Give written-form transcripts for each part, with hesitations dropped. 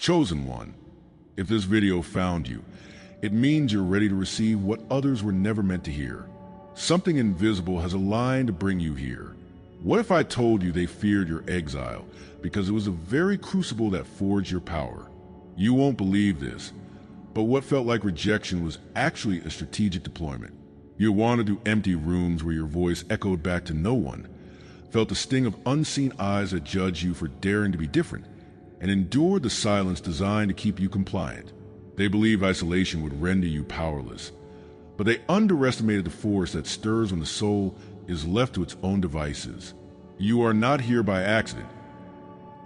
Chosen one, if this video found you, it means you're ready to receive what others were never meant to hear. Something invisible has aligned to bring you here. What if I told you they feared your exile because it was the very crucible that forged your power? You won't believe this, but what felt like rejection was actually a strategic deployment. You wandered through empty rooms where your voice echoed back to no one, felt the sting of unseen eyes that judged you for daring to be different, and endured the silence designed to keep you compliant. They believed isolation would render you powerless, but they underestimated the force that stirs when the soul is left to its own devices. You are not here by accident.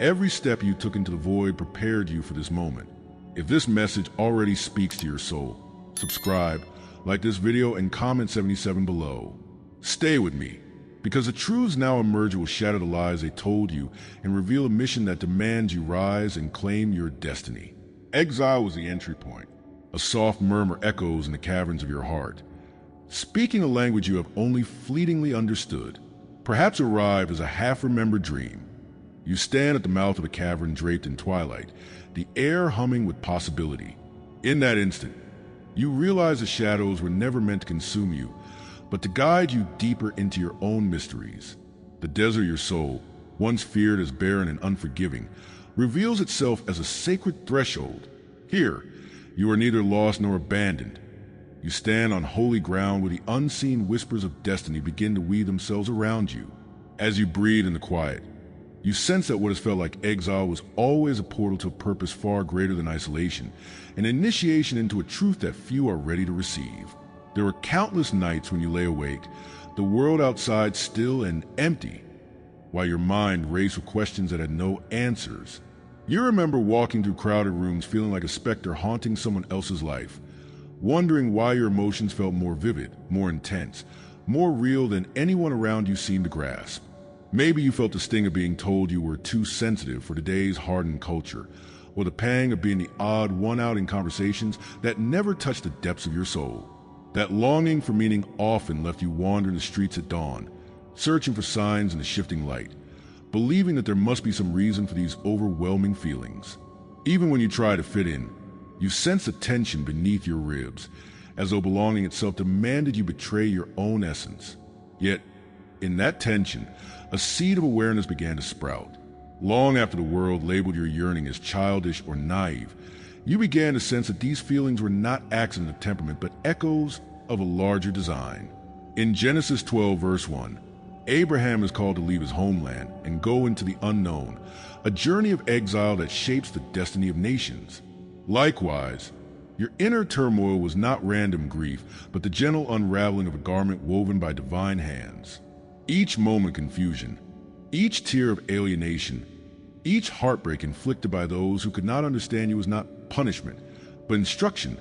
Every step you took into the void prepared you for this moment. If this message already speaks to your soul, subscribe, like this video, and comment 77 below. Stay with me, because the truths now emerge will shatter the lies they told you and reveal a mission that demands you rise and claim your destiny. Exile was the entry point. A soft murmur echoes in the caverns of your heart, speaking a language you have only fleetingly understood, perhaps arrived as a half-remembered dream. You stand at the mouth of a cavern draped in twilight, the air humming with possibility. In that instant, you realize the shadows were never meant to consume you, but to guide you deeper into your own mysteries. The desert of your soul, once feared as barren and unforgiving, reveals itself as a sacred threshold. Here, you are neither lost nor abandoned. You stand on holy ground where the unseen whispers of destiny begin to weave themselves around you. As you breathe in the quiet, you sense that what has felt like exile was always a portal to a purpose far greater than isolation, an initiation into a truth that few are ready to receive. There were countless nights when you lay awake, the world outside still and empty, while your mind raced with questions that had no answers. You remember walking through crowded rooms feeling like a specter haunting someone else's life, wondering why your emotions felt more vivid, more intense, more real than anyone around you seemed to grasp. Maybe you felt the sting of being told you were too sensitive for today's hardened culture, or the pang of being the odd one out in conversations that never touched the depths of your soul. That longing for meaning often left you wandering the streets at dawn, searching for signs in the shifting light, believing that there must be some reason for these overwhelming feelings. Even when you try to fit in, you sense a tension beneath your ribs, as though belonging itself demanded you betray your own essence. Yet, in that tension, a seed of awareness began to sprout. Long after the world labeled your yearning as childish or naive, you began to sense that these feelings were not accidents of temperament, but echoes of a larger design. In Genesis 12, verse 1, Abraham is called to leave his homeland and go into the unknown, a journey of exile that shapes the destiny of nations. Likewise, your inner turmoil was not random grief, but the gentle unraveling of a garment woven by divine hands. Each moment confusion, each tear of alienation, each heartbreak inflicted by those who could not understand you was not punishment, but instruction,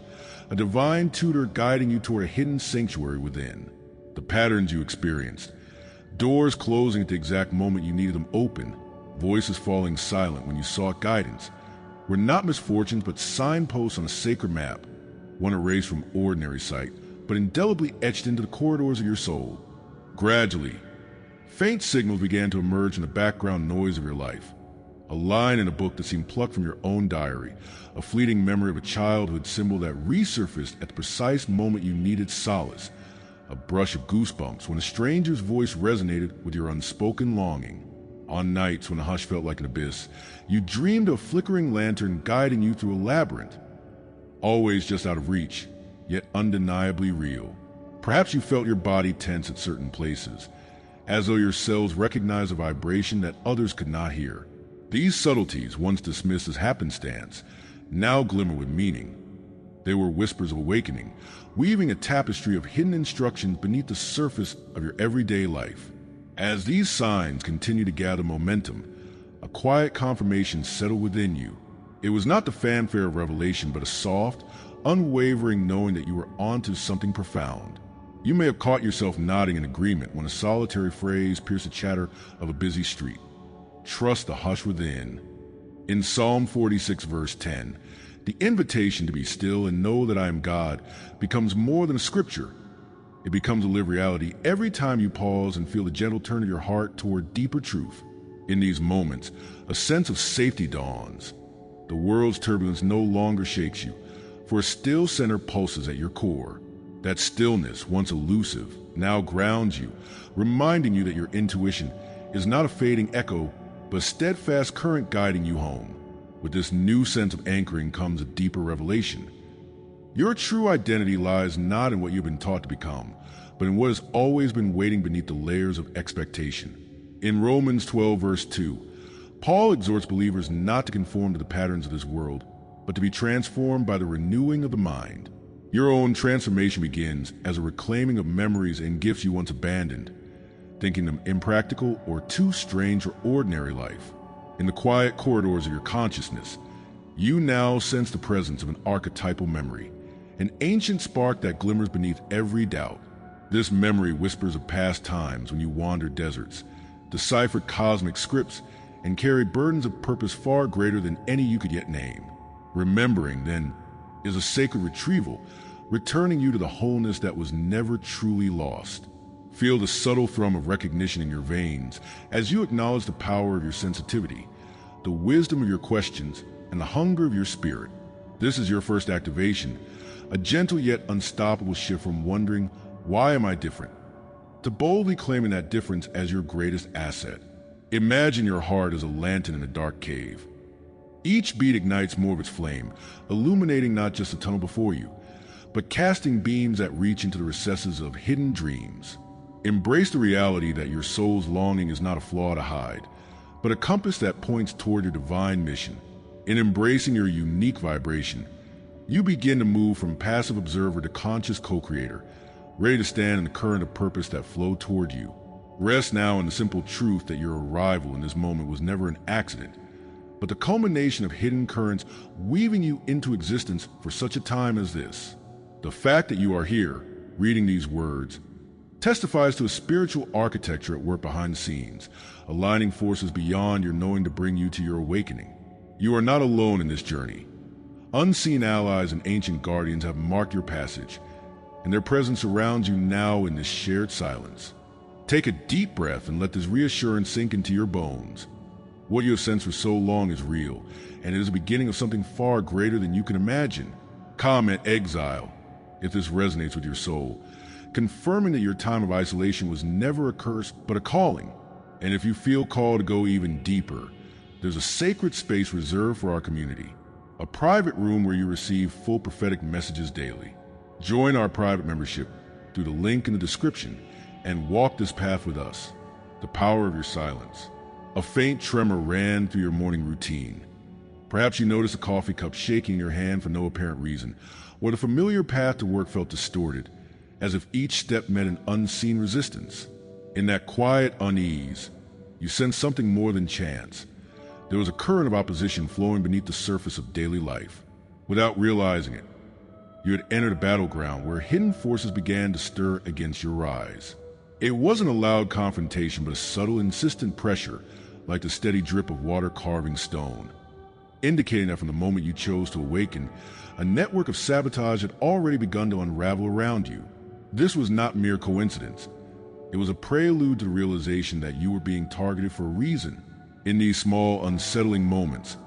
a divine tutor guiding you toward a hidden sanctuary within. The patterns you experienced, doors closing at the exact moment you needed them open, voices falling silent when you sought guidance, were not misfortunes but signposts on a sacred map, one erased from ordinary sight, but indelibly etched into the corridors of your soul. Gradually, faint signals began to emerge in the background noise of your life. A line in a book that seemed plucked from your own diary, a fleeting memory of a childhood symbol that resurfaced at the precise moment you needed solace, a brush of goosebumps when a stranger's voice resonated with your unspoken longing. On nights when the hush felt like an abyss, you dreamed of a flickering lantern guiding you through a labyrinth, always just out of reach, yet undeniably real. Perhaps you felt your body tense at certain places, as though your cells recognized a vibration that others could not hear. These subtleties, once dismissed as happenstance, now glimmer with meaning. They were whispers of awakening, weaving a tapestry of hidden instructions beneath the surface of your everyday life. As these signs continued to gather momentum, a quiet confirmation settled within you. It was not the fanfare of revelation, but a soft, unwavering knowing that you were onto something profound. You may have caught yourself nodding in agreement when a solitary phrase pierced the chatter of a busy street. Trust the hush within. In Psalm 46, verse 10, the invitation to be still and know that I am God becomes more than a scripture. It becomes a lived reality every time you pause and feel the gentle turn of your heart toward deeper truth. In these moments, a sense of safety dawns. The world's turbulence no longer shakes you, for a still center pulses at your core. That stillness, once elusive, now grounds you, reminding you that your intuition is not a fading echo, but a steadfast current guiding you home. With this new sense of anchoring comes a deeper revelation. Your true identity lies not in what you've been taught to become, but in what has always been waiting beneath the layers of expectation. In Romans 12, verse 2, Paul exhorts believers not to conform to the patterns of this world, but to be transformed by the renewing of the mind. Your own transformation begins as a reclaiming of memories and gifts you once abandoned, thinking them impractical or too strange for ordinary life. In the quiet corridors of your consciousness, you now sense the presence of an archetypal memory, an ancient spark that glimmers beneath every doubt. This memory whispers of past times when you wandered deserts, deciphered cosmic scripts, and carried burdens of purpose far greater than any you could yet name. Remembering, then, is a sacred retrieval, returning you to the wholeness that was never truly lost. Feel the subtle thrum of recognition in your veins as you acknowledge the power of your sensitivity, the wisdom of your questions, and the hunger of your spirit. This is your first activation, a gentle yet unstoppable shift from wondering, why am I different, to boldly claiming that difference as your greatest asset. Imagine your heart as a lantern in a dark cave. Each beat ignites more of its flame, illuminating not just the tunnel before you, but casting beams that reach into the recesses of hidden dreams. Embrace the reality that your soul's longing is not a flaw to hide, but a compass that points toward your divine mission. In embracing your unique vibration, you begin to move from passive observer to conscious co-creator, ready to stand in the current of purpose that flow toward you. Rest now in the simple truth that your arrival in this moment was never an accident, but the culmination of hidden currents weaving you into existence for such a time as this. The fact that you are here, reading these words, testifies to a spiritual architecture at work behind the scenes, aligning forces beyond your knowing to bring you to your awakening. You are not alone in this journey. Unseen allies and ancient guardians have marked your passage, and their presence surrounds you now in this shared silence. Take a deep breath and let this reassurance sink into your bones. What you have sensed for so long is real, and it is the beginning of something far greater than you can imagine. Comment exile if this resonates with your soul, confirming that your time of isolation was never a curse but a calling. And if you feel called to go even deeper, there's a sacred space reserved for our community, a private room where you receive full prophetic messages daily. Join our private membership through the link in the description and walk this path with us. The power of your silence. A faint tremor ran through your morning routine. Perhaps you noticed a coffee cup shaking in your hand for no apparent reason, or the familiar path to work felt distorted, as if each step met an unseen resistance. In that quiet unease, you sensed something more than chance. There was a current of opposition flowing beneath the surface of daily life. Without realizing it, you had entered a battleground where hidden forces began to stir against your rise. It wasn't a loud confrontation, but a subtle, insistent pressure, like the steady drip of water carving stone, indicating that from the moment you chose to awaken, a network of sabotage had already begun to unravel around you. This was not mere coincidence. It was a prelude to the realization that you were being targeted for a reason. In these small, unsettling moments,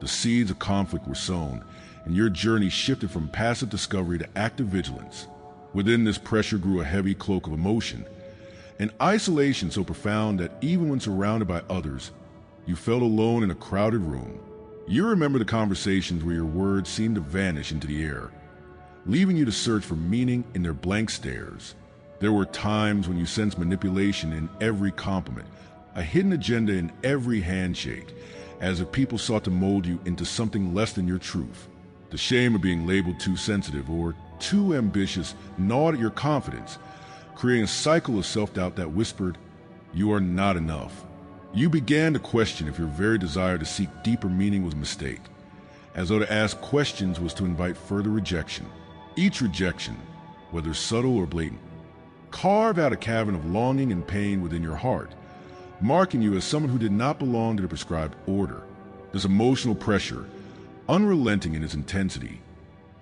the seeds of conflict were sown, and your journey shifted from passive discovery to active vigilance. Within this pressure grew a heavy cloak of emotion, an isolation so profound that even when surrounded by others, you felt alone in a crowded room. You remember the conversations where your words seemed to vanish into the air, leaving you to search for meaning in their blank stares. There were times when you sensed manipulation in every compliment, a hidden agenda in every handshake, as if people sought to mold you into something less than your truth. The shame of being labeled too sensitive or too ambitious gnawed at your confidence, creating a cycle of self-doubt that whispered, "You are not enough." You began to question if your very desire to seek deeper meaning was a mistake, as though to ask questions was to invite further rejection. Each rejection, whether subtle or blatant, carved out a cavern of longing and pain within your heart, marking you as someone who did not belong to the prescribed order. This emotional pressure, unrelenting in its intensity,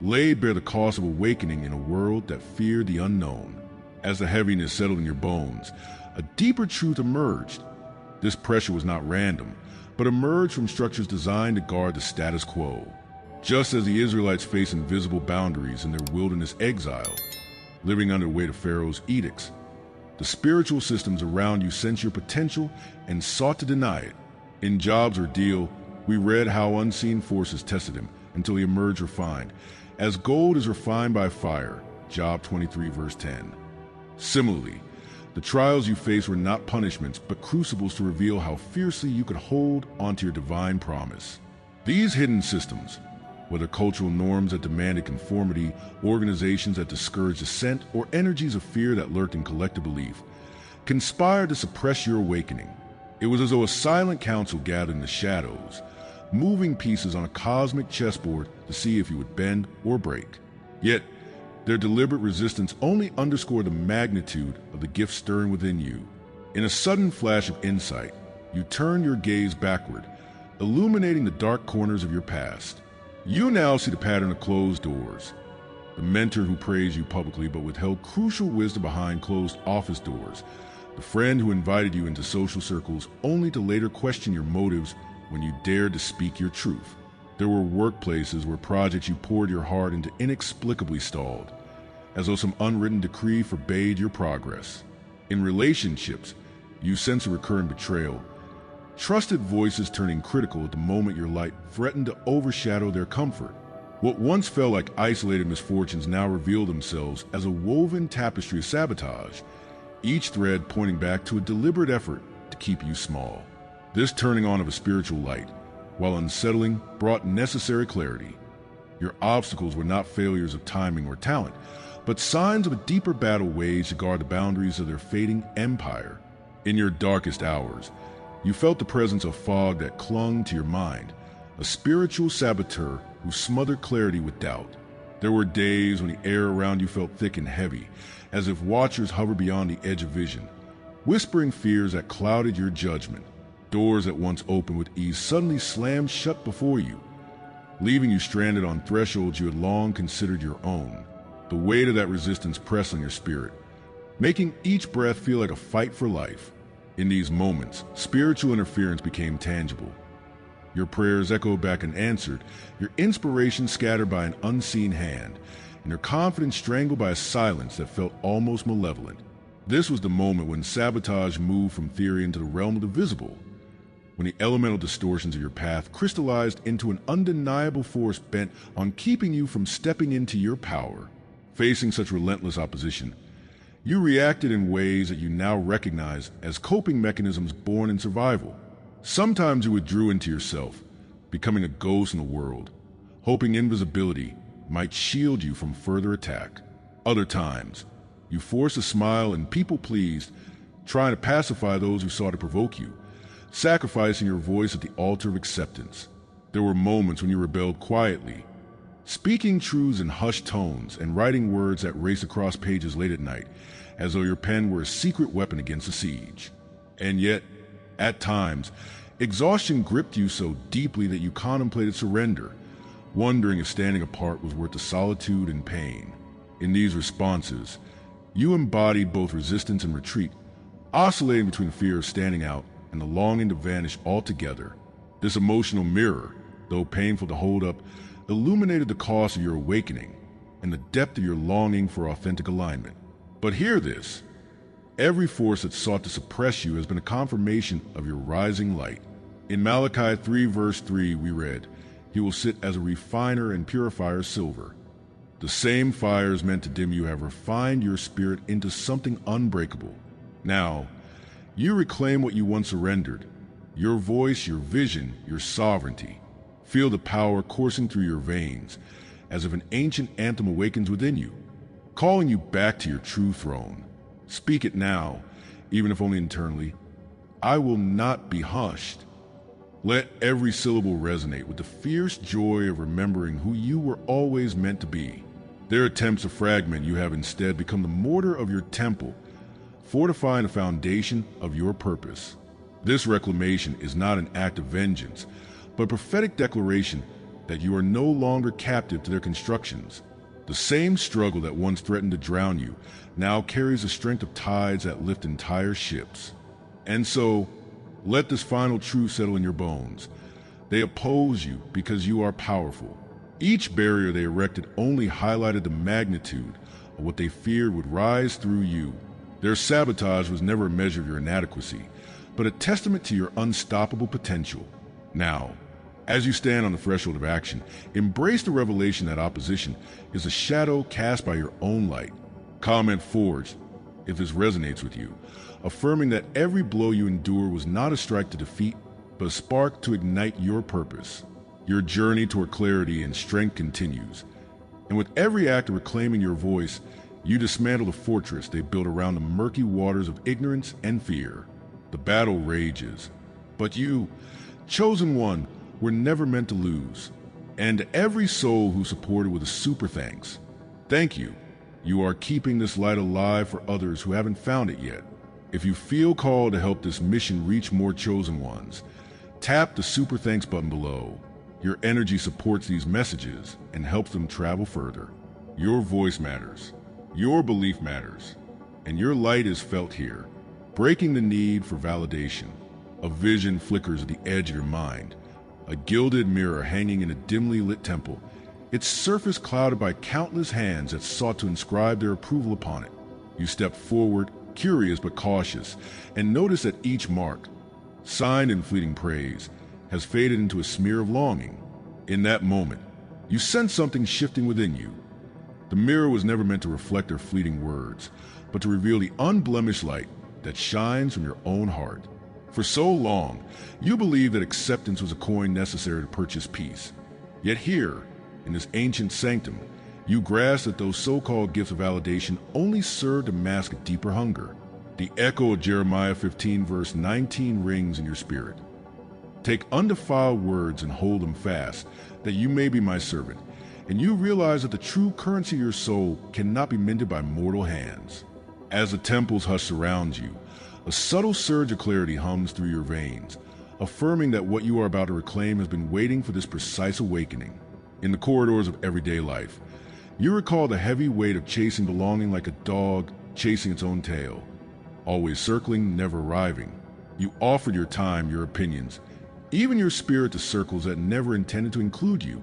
laid bare the cost of awakening in a world that feared the unknown. As the heaviness settled in your bones, a deeper truth emerged. This pressure was not random, but emerged from structures designed to guard the status quo. Just as the Israelites faced invisible boundaries in their wilderness exile, living under the weight of Pharaoh's edicts, the spiritual systems around you sensed your potential and sought to deny it. In Job's ordeal, we read how unseen forces tested him until he emerged refined, as gold is refined by fire, Job 23 verse 10. Similarly, the trials you faced were not punishments, but crucibles to reveal how fiercely you could hold onto your divine promise. These hidden systems, whether cultural norms that demanded conformity, organizations that discouraged dissent, or energies of fear that lurked in collective belief, conspired to suppress your awakening. It was as though a silent council gathered in the shadows, moving pieces on a cosmic chessboard to see if you would bend or break. Yet, their deliberate resistance only underscored the magnitude of the gift stirring within you. In a sudden flash of insight, you turned your gaze backward, illuminating the dark corners of your past. You now see the pattern of closed doors, the mentor who praised you publicly but withheld crucial wisdom behind closed office doors, the friend who invited you into social circles only to later question your motives when you dared to speak your truth. There were workplaces where projects you poured your heart into inexplicably stalled, as though some unwritten decree forbade your progress. In relationships, you sense a recurring betrayal, trusted voices turning critical at the moment your light threatened to overshadow their comfort. What once felt like isolated misfortunes now reveal themselves as a woven tapestry of sabotage, each thread pointing back to a deliberate effort to keep you small. This turning on of a spiritual light, while unsettling, brought necessary clarity. Your obstacles were not failures of timing or talent, but signs of a deeper battle waged to guard the boundaries of their fading empire. In your darkest hours, you felt the presence of fog that clung to your mind, a spiritual saboteur who smothered clarity with doubt. There were days when the air around you felt thick and heavy, as if watchers hovered beyond the edge of vision, whispering fears that clouded your judgment. Doors that once opened with ease suddenly slammed shut before you, leaving you stranded on thresholds you had long considered your own. The weight of that resistance pressed on your spirit, making each breath feel like a fight for life. In these moments, spiritual interference became tangible. Your prayers echoed back and answered, your inspiration scattered by an unseen hand, and your confidence strangled by a silence that felt almost malevolent. This was the moment when sabotage moved from theory into the realm of the visible, when the elemental distortions of your path crystallized into an undeniable force bent on keeping you from stepping into your power. Facing such relentless opposition, you reacted in ways that you now recognize as coping mechanisms born in survival. Sometimes you withdrew into yourself, becoming a ghost in the world, hoping invisibility might shield you from further attack. Other times, you forced a smile and people-pleased, trying to pacify those who sought to provoke you, sacrificing your voice at the altar of acceptance. There were moments when you rebelled quietly, speaking truths in hushed tones and writing words that raced across pages late at night, as though your pen were a secret weapon against a siege. And yet, at times, exhaustion gripped you so deeply that you contemplated surrender, wondering if standing apart was worth the solitude and pain. In these responses, you embodied both resistance and retreat, oscillating between the fear of standing out and the longing to vanish altogether. This emotional mirror, though painful to hold up, illuminated the cost of your awakening and the depth of your longing for authentic alignment. But hear this: every force that sought to suppress you has been a confirmation of your rising light. In Malachi 3 verse 3 we read, "He will sit as a refiner and purifier of silver." The same fires meant to dim you have refined your spirit into something unbreakable. Now, you reclaim what you once surrendered: your voice, your vision, your sovereignty. Feel the power coursing through your veins, as if an ancient anthem awakens within you, calling you back to your true throne. Speak it now, even if only internally. I will not be hushed. Let every syllable resonate with the fierce joy of remembering who you were always meant to be. Their attempts to fragment you have instead become the mortar of your temple, fortifying the foundation of your purpose. This reclamation is not an act of vengeance, but a prophetic declaration that you are no longer captive to their constructions. The same struggle that once threatened to drown you now carries the strength of tides that lift entire ships. And so, Let this final truth settle in your bones. They oppose you because you are powerful. Each barrier they erected only highlighted the magnitude of what they feared would rise through you. Their sabotage was never a measure of your inadequacy, but a testament to your unstoppable potential. Now, as you stand on the threshold of action, embrace the revelation that opposition is a shadow cast by your own light. Comment forged, if this resonates with you, affirming that every blow you endure was not a strike to defeat, but a spark to ignite your purpose. Your journey toward clarity and strength continues, and with every act of reclaiming your voice, you dismantle the fortress they built around the murky waters of ignorance and fear. The battle rages, but you, chosen one, were never meant to lose. And every soul who supported with a super thanks. Thank you. You are keeping this light alive for others who haven't found it yet. If you feel called to help this mission reach more chosen ones, tap the super thanks button below. Your energy supports these messages and helps them travel further. Your voice matters. Your belief matters. And your light is felt here, breaking the need for validation. A vision flickers at the edge of your mind. A gilded mirror hanging in a dimly lit temple, its surface clouded by countless hands that sought to inscribe their approval upon it. You step forward, curious but cautious, and notice that each mark, signed in fleeting praise, has faded into a smear of longing. In that moment, you sense something shifting within you. The mirror was never meant to reflect their fleeting words, but to reveal the unblemished light that shines from your own heart. For so long, you believed that acceptance was a coin necessary to purchase peace. Yet here, in this ancient sanctum, you grasp that those so-called gifts of validation only serve to mask a deeper hunger. The echo of Jeremiah 15 verse 19 rings in your spirit. Take undefiled words and hold them fast, that you may be my servant, and you realize that the true currency of your soul cannot be minted by mortal hands. As the temple's hush surrounds you, a subtle surge of clarity hums through your veins, affirming that what you are about to reclaim has been waiting for this precise awakening. In the corridors of everyday life, you recall the heavy weight of chasing belonging like a dog chasing its own tail, always circling, never arriving. You offered your time, your opinions, even your spirit to circles that never intended to include you,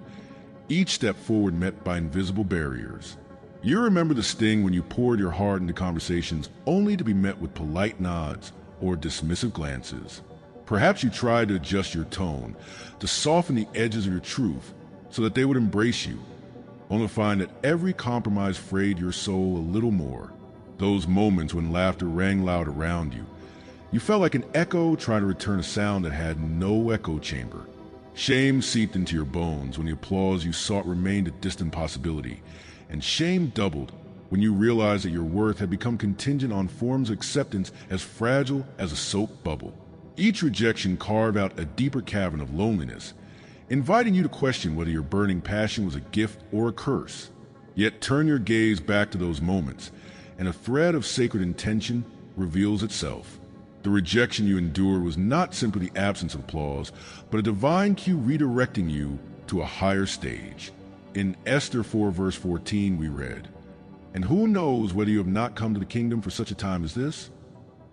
each step forward met by invisible barriers. You remember the sting when you poured your heart into conversations only to be met with polite nods or dismissive glances. Perhaps you tried to adjust your tone, to soften the edges of your truth so that they would embrace you, only to find that every compromise frayed your soul a little more. Those moments when laughter rang loud around you, you felt like an echo trying to return a sound that had no echo chamber. Shame seeped into your bones when the applause you sought remained a distant possibility, and shame doubled when you realized that your worth had become contingent on forms of acceptance as fragile as a soap bubble. Each rejection carved out a deeper cavern of loneliness, inviting you to question whether your burning passion was a gift or a curse. Yet turn your gaze back to those moments, and a thread of sacred intention reveals itself. The rejection you endured was not simply the absence of applause, but a divine cue redirecting you to a higher stage. In Esther 4 verse 14 we read, "And who knows whether you have not come to the kingdom for such a time as this?"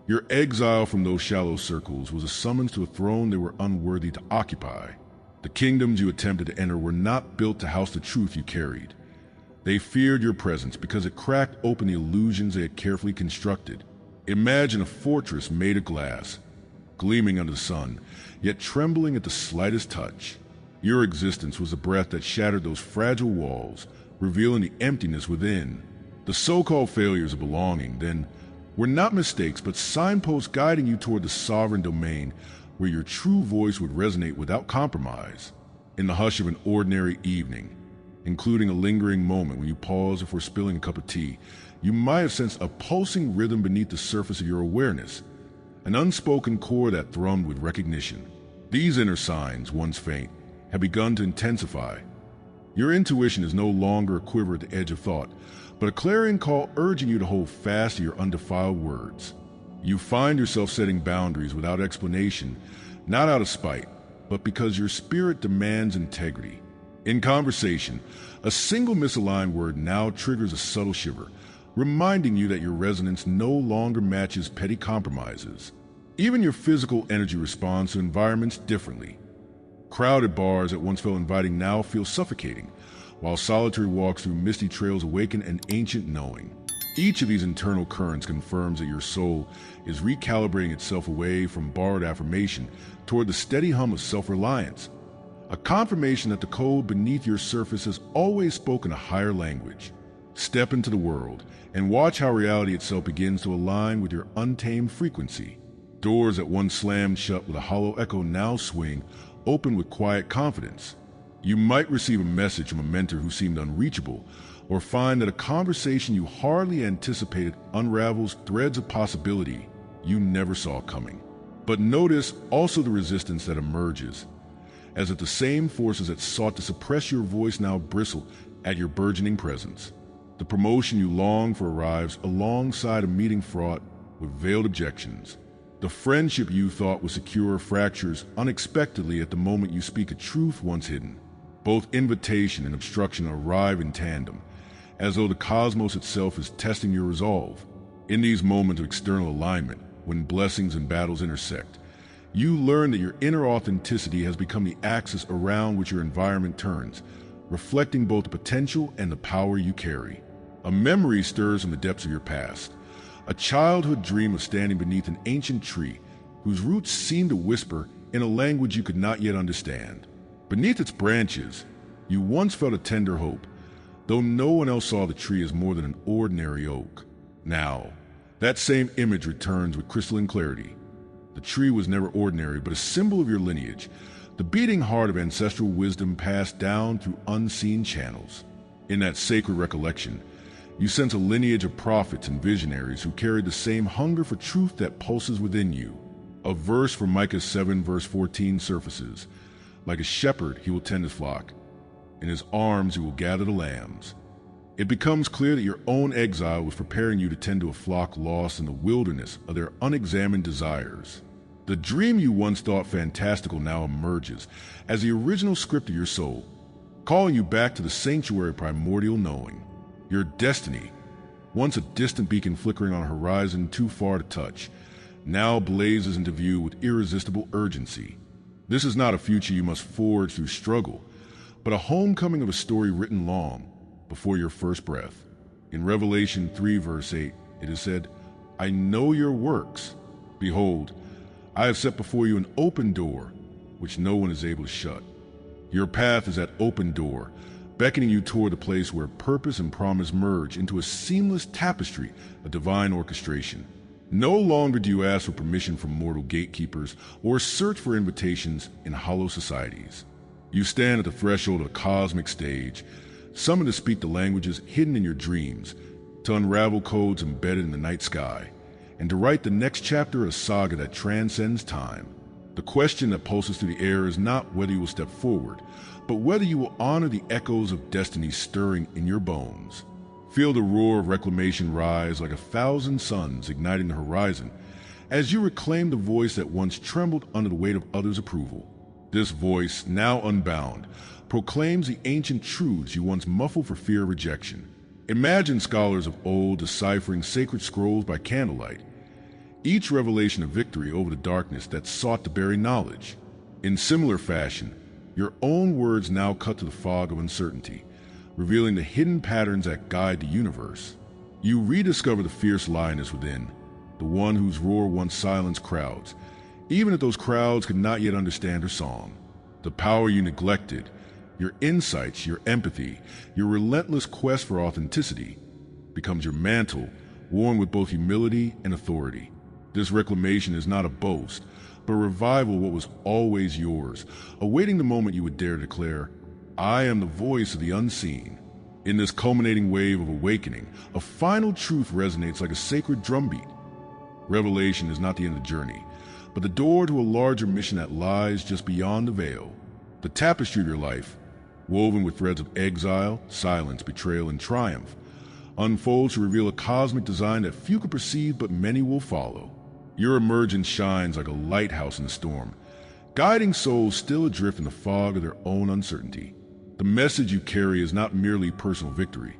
Your exile from those shallow circles was a summons to a throne they were unworthy to occupy. The kingdoms you attempted to enter were not built to house the truth you carried. They feared your presence because it cracked open the illusions they had carefully constructed. Imagine a fortress made of glass, gleaming under the sun, yet trembling at the slightest touch. Your existence was a breath that shattered those fragile walls, revealing the emptiness within. The so-called failures of belonging, then, were not mistakes but signposts guiding you toward the sovereign domain where your true voice would resonate without compromise. In the hush of an ordinary evening, including a lingering moment when you paused before spilling a cup of tea, you might have sensed a pulsing rhythm beneath the surface of your awareness, an unspoken chord that thrummed with recognition. These inner signs, once faint, have begun to intensify. Your intuition is no longer a quiver at the edge of thought, but a clarion call urging you to hold fast to your undefiled words. You find yourself setting boundaries without explanation, not out of spite, but because your spirit demands integrity. In conversation, a single misaligned word now triggers a subtle shiver, reminding you that your resonance no longer matches petty compromises. Even your physical energy responds to environments differently. Crowded bars that once felt inviting now feel suffocating, while solitary walks through misty trails awaken an ancient knowing. Each of these internal currents confirms that your soul is recalibrating itself away from borrowed affirmation toward the steady hum of self-reliance, a confirmation that the code beneath your surface has always spoken a higher language. Step into the world and watch how reality itself begins to align with your untamed frequency. Doors that once slammed shut with a hollow echo now swing open with quiet confidence. You might receive a message from a mentor who seemed unreachable, or find that a conversation you hardly anticipated unravels threads of possibility you never saw coming. But notice also the resistance that emerges, as if the same forces that sought to suppress your voice now bristle at your burgeoning presence. The promotion you long for arrives alongside a meeting fraught with veiled objections. The friendship you thought was secure fractures unexpectedly at the moment you speak a truth once hidden. Both invitation and obstruction arrive in tandem, as though the cosmos itself is testing your resolve. In these moments of external alignment, when blessings and battles intersect, you learn that your inner authenticity has become the axis around which your environment turns, reflecting both the potential and the power you carry. A memory stirs from the depths of your past, a childhood dream of standing beneath an ancient tree whose roots seemed to whisper in a language you could not yet understand. Beneath its branches, you once felt a tender hope, though no one else saw the tree as more than an ordinary oak. Now, that same image returns with crystalline clarity. The tree was never ordinary, but a symbol of your lineage, the beating heart of ancestral wisdom passed down through unseen channels. In that sacred recollection, you sense a lineage of prophets and visionaries who carried the same hunger for truth that pulses within you. A verse from Micah 7 verse 14 surfaces. Like a shepherd, he will tend his flock. In his arms he will gather the lambs. It becomes clear that your own exile was preparing you to tend to a flock lost in the wilderness of their unexamined desires. The dream you once thought fantastical now emerges as the original script of your soul, calling you back to the sanctuary of primordial knowing. Your destiny, once a distant beacon flickering on a horizon too far to touch, now blazes into view with irresistible urgency. This is not a future you must forge through struggle, but a homecoming of a story written long before your first breath. In Revelation 3 verse 8, it is said, "I know your works. Behold, I have set before you an open door, which no one is able to shut." Your path is that open door, beckoning you toward the place where purpose and promise merge into a seamless tapestry of divine orchestration. No longer do you ask for permission from mortal gatekeepers or search for invitations in hollow societies. You stand at the threshold of a cosmic stage, summoned to speak the languages hidden in your dreams, to unravel codes embedded in the night sky, and to write the next chapter of a saga that transcends time. The question that pulses through the air is not whether you will step forward, but whether you will honor the echoes of destiny stirring in your bones. Feel the roar of reclamation rise like 1,000 suns igniting the horizon as you reclaim the voice that once trembled under the weight of others' approval. This voice, now unbound, proclaims the ancient truths you once muffled for fear of rejection. Imagine scholars of old deciphering sacred scrolls by candlelight, each revelation a victory over the darkness that sought to bury knowledge. In similar fashion, your own words now cut to the fog of uncertainty, revealing the hidden patterns that guide the universe. You rediscover the fierce lioness within, the one whose roar once silenced crowds, even if those crowds could not yet understand her song. The power you neglected, your insights, your empathy, your relentless quest for authenticity, becomes your mantle, worn with both humility and authority. This reclamation is not a boast, but a revival of what was always yours, awaiting the moment you would dare declare, "I am the voice of the unseen." In this culminating wave of awakening, a final truth resonates like a sacred drumbeat. Revelation is not the end of the journey, but the door to a larger mission that lies just beyond the veil. The tapestry of your life, woven with threads of exile, silence, betrayal, and triumph, unfolds to reveal a cosmic design that few can perceive but many will follow. Your emergence shines like a lighthouse in the storm, guiding souls still adrift in the fog of their own uncertainty. The message you carry is not merely personal victory,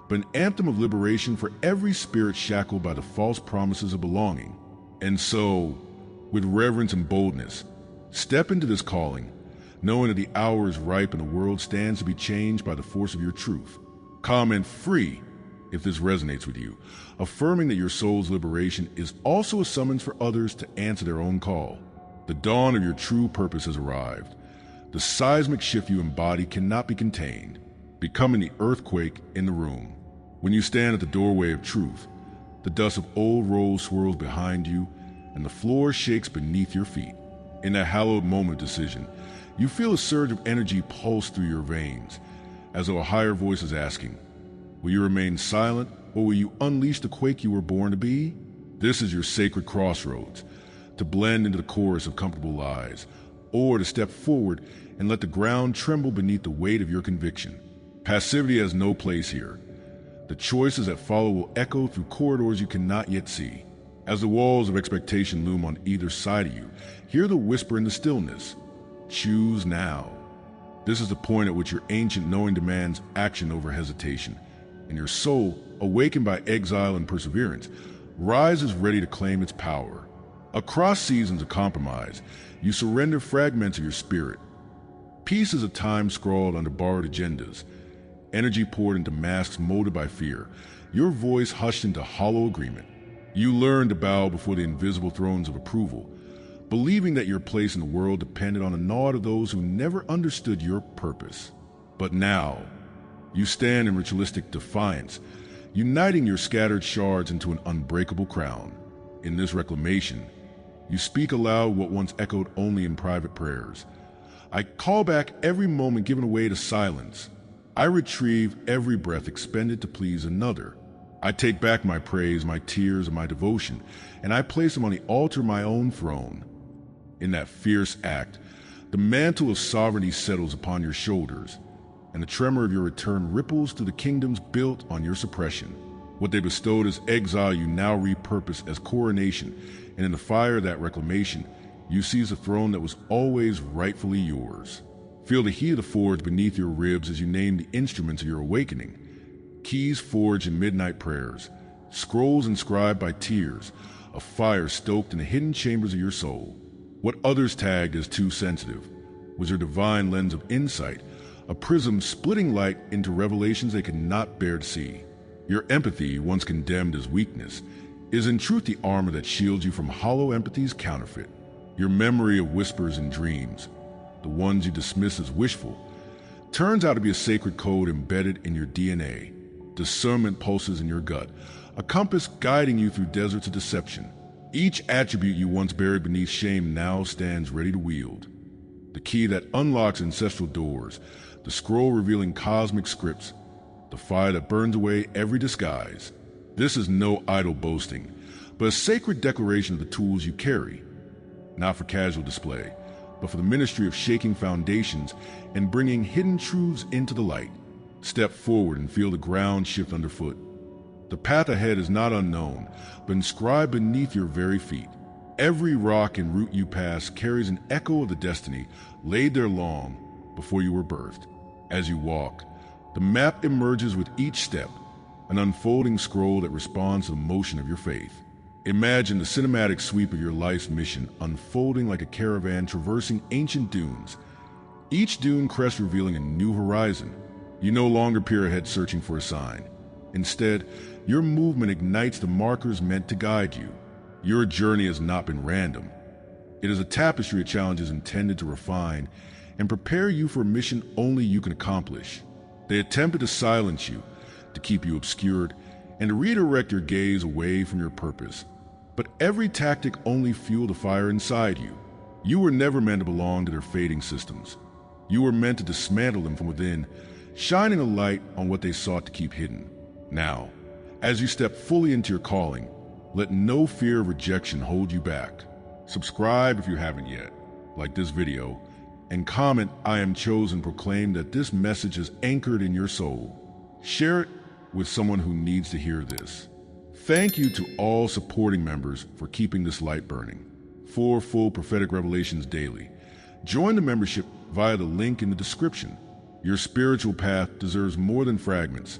but an anthem of liberation for every spirit shackled by the false promises of belonging. And so, With reverence and boldness, step into this calling, knowing that the hour is ripe and the world stands to be changed by the force of your truth. Comment free if this resonates with you, affirming that your soul's liberation is also a summons for others to answer their own call. The dawn of your true purpose has arrived. The seismic shift you embody cannot be contained, becoming the earthquake in the room. When you stand at the doorway of truth, the dust of old roles swirls behind you, and the floor shakes beneath your feet. In that hallowed moment of decision, you feel a surge of energy pulse through your veins, as though a higher voice is asking, will you remain silent, or will you unleash the quake you were born to be? This is your sacred crossroads, to blend into the chorus of comfortable lies, or to step forward and let the ground tremble beneath the weight of your conviction. Passivity has no place here. The choices that follow will echo through corridors you cannot yet see. As the walls of expectation loom on either side of you, hear the whisper in the stillness. Choose now. This is the point at which your ancient knowing demands action over hesitation, and your soul, awakened by exile and perseverance, rises ready to claim its power. Across seasons of compromise, you surrender fragments of your spirit, pieces of time scrawled under borrowed agendas, energy poured into masks molded by fear, your voice hushed into hollow agreement. You learn to bow before the invisible thrones of approval, believing that your place in the world depended on the nod of those who never understood your purpose. But now, you stand in ritualistic defiance, uniting your scattered shards into an unbreakable crown. In this reclamation, you speak aloud what once echoed only in private prayers. I call back every moment given away to silence. I retrieve every breath expended to please another. I take back my praise, my tears, and my devotion, and I place them on the altar of my own throne. In that fierce act, the mantle of sovereignty settles upon your shoulders, and the tremor of your return ripples through the kingdoms built on your suppression. What they bestowed as exile you now repurpose as coronation, and in the fire of that reclamation, you seize a throne that was always rightfully yours. Feel the heat of the forge beneath your ribs as you name the instruments of your awakening. Keys forged in midnight prayers, scrolls inscribed by tears, a fire stoked in the hidden chambers of your soul. What others tagged as too sensitive was your divine lens of insight, a prism splitting light into revelations they could not bear to see. Your empathy, once condemned as weakness, is in truth the armor that shields you from hollow empathy's counterfeit. Your memory of whispers and dreams, the ones you dismiss as wishful, turns out to be a sacred code embedded in your DNA. Discernment pulses in your gut, a compass guiding you through deserts of deception. Each attribute you once buried beneath shame now stands ready to wield. The key that unlocks ancestral doors, the scroll revealing cosmic scripts, the fire that burns away every disguise. This is no idle boasting, but a sacred declaration of the tools you carry, not for casual display, but for the ministry of shaking foundations and bringing hidden truths into the light. Step forward and feel the ground shift underfoot. The path ahead is not unknown, but inscribed beneath your very feet. Every rock and root you pass carries an echo of the destiny laid there long before you were birthed. As you walk, the map emerges with each step, an unfolding scroll that responds to the motion of your faith. Imagine the cinematic sweep of your life's mission unfolding like a caravan traversing ancient dunes, each dune crest revealing a new horizon. You no longer peer ahead searching for a sign. Instead, your movement ignites the markers meant to guide you. Your journey has not been random. It is a tapestry of challenges intended to refine and prepare you for a mission only you can accomplish. They attempted to silence you, to keep you obscured, and to redirect your gaze away from your purpose. But every tactic only fueled the fire inside you. You were never meant to belong to their fading systems. You were meant to dismantle them from within, shining a light on what they sought to keep hidden. Now, as you step fully into your calling, let no fear of rejection hold you back. Subscribe if you haven't yet, like this video, and comment "I am chosen" proclaim that this message is anchored in your soul. Share it with someone who needs to hear this. Thank you to all supporting members for keeping this light burning. 4 full prophetic revelations daily. Join the membership via the link in the description. Your spiritual path deserves more than fragments.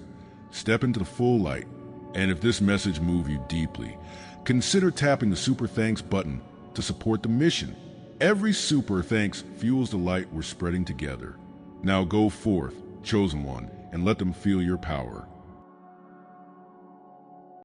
Step into the full light. And if this message moved you deeply, consider tapping the super thanks button to to support the mission. Every super thanks fuels the light we're spreading together. Now go forth, chosen one, and let them feel your power.